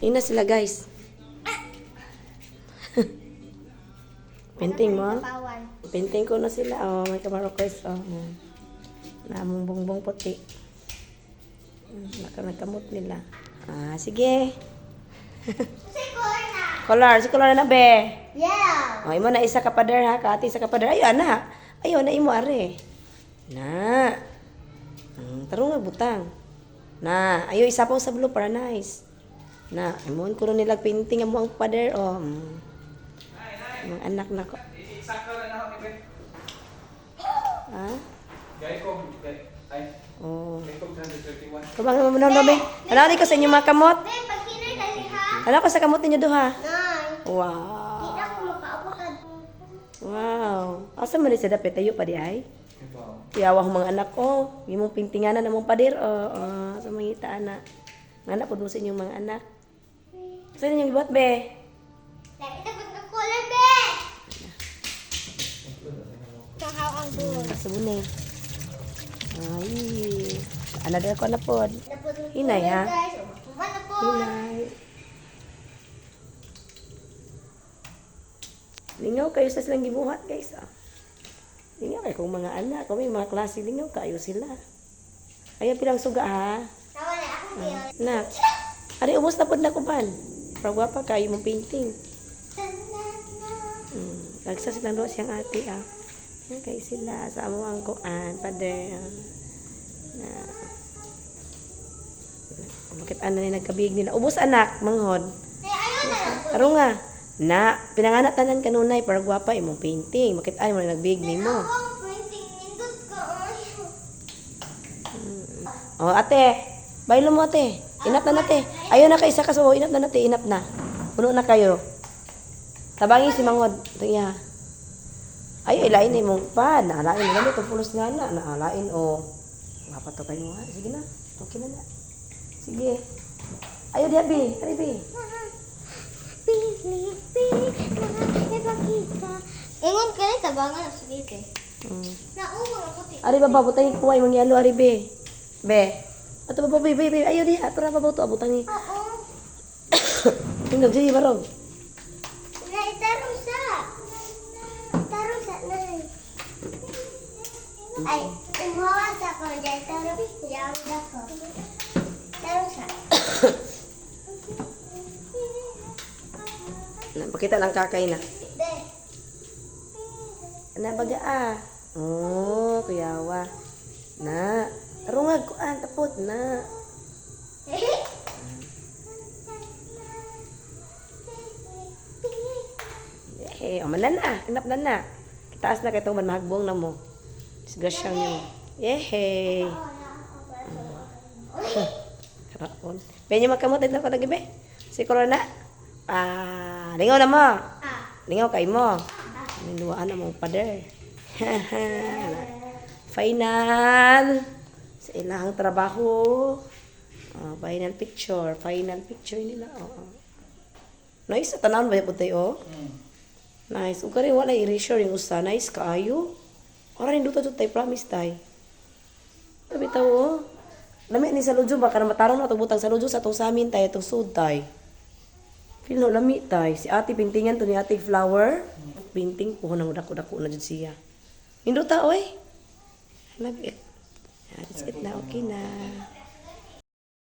Ina sila guys. Painting mo? Painting ko na sila. Oh, may kamarokers. Oh. Namong bongbong puti. Nagkamot nila. Ah, sige. Color. Si color na be. Yeah. Oh, imo na isa ka pader ha. Kati isa ka pader. Ayo na. Ayo na imo are. Na. Tarong nga butang. Na. Ayo isa pa sa blue para nice. Na. Imon ko nila painting amo ang pader. Oh. Mga anak na ko. Sakto na ako ni Ben. Ha? Gay ko. Ay. Oh. Gay ko 131. Kabang naman na be. Ano ko sa inyo mga kamot? Ben, pag kinay dali ha. Ano ko sa kamot ninyo duha? Nay. Di Wow. na ako makaapakan. Wow. Asa man sa dapit tayo pa di ay? Ito. Tiyawa ko mga anak ko. Imong pintinganan namong pader. Sa mga ita anak. Nga anak po sa inyong mga anak. Saan inyong ibot be? Dali na ng color, be. Kahaw ang bull. Sabunay. Ay. Another ko na po. Hinay, ha? Guys, umakuha na po. Hinay. Lingaw kayo sa silang gibuhat guys. Lingaw kayo kung mga anak. Kung may mga klase lingaw kayo sila. Ayan pilang suga ha. Nawala ako ngayon. Nak. Ari ubos na po na kuban. Pragwapa kayo mong painting. Lagsa silang doon siyang ate ah. Ayan kayo sila. Sa amo ang kuan. Pader. Bakit ano na nagkabig nila? Ubos anak. Manghod. Aro nga. Na, pinanganak tanan kanunay para gwapa imong painting. Bakit ay mo na nagbig nimo? Ang printing nindot ka. Oh, ate. Baylo mo ate. Inap na nate. Ayo na kay isa ka so inap na nate, inap na. Puno na kayo. Tabangi si Manghod. Iya. Ay, ilain ni mong pa. Naalain mo na ito. Pulos nga na. Naalain o. Ngapa to kayo ha? Sige na. Okay na na. Sige. Ayo diya, Bi. Ari, Bi. Ingon ka rin, tabangan ang sugite. Naumang ako ti. Ari, baba. Butangin kuha. Imong yalo, Ari, Bi. Be. Ato baba, Bi. Ayo diya. Ato na baba ito. Butangin. Oo. Tingnan, sige, barong. Nay, tarong sa. Tarong sa, nay. Ay, umuha sa ko. Dahil tarong. Yan ako. Tarong sa. Pakita lang kakay na. Be. Na baga ah. Oh, kuyawa. Na. Tarungag ko ah. Tapot na. Eh, manan na. Inap na na. Kitaas na kitong mahagbong na mo. Disgrasyang niyo. Yehey. Karaon. Penyo magkamot na pa nagibe. Si Corona. Lingaw na mo. Lingaw kay mo. Niluwaan na mo pader. Final. Sa ilang trabaho. Final picture. Final picture nila. Nice. Tanawan ba yung puti oh? Nice. Ug kari wala erasure yung usa. Nice kaayo. Ora rin duto tay promise tay. Sabi taw oh. Lami ni sa lujo baka na matarong na itong butang sa lujo sa itong samin tay itong sud tay. Feel no lami tay. Si ate pintingan to ni ate flower. Painting po nang dako-dako na jud siya. Indot ta oy. I love it. That's it na okay na.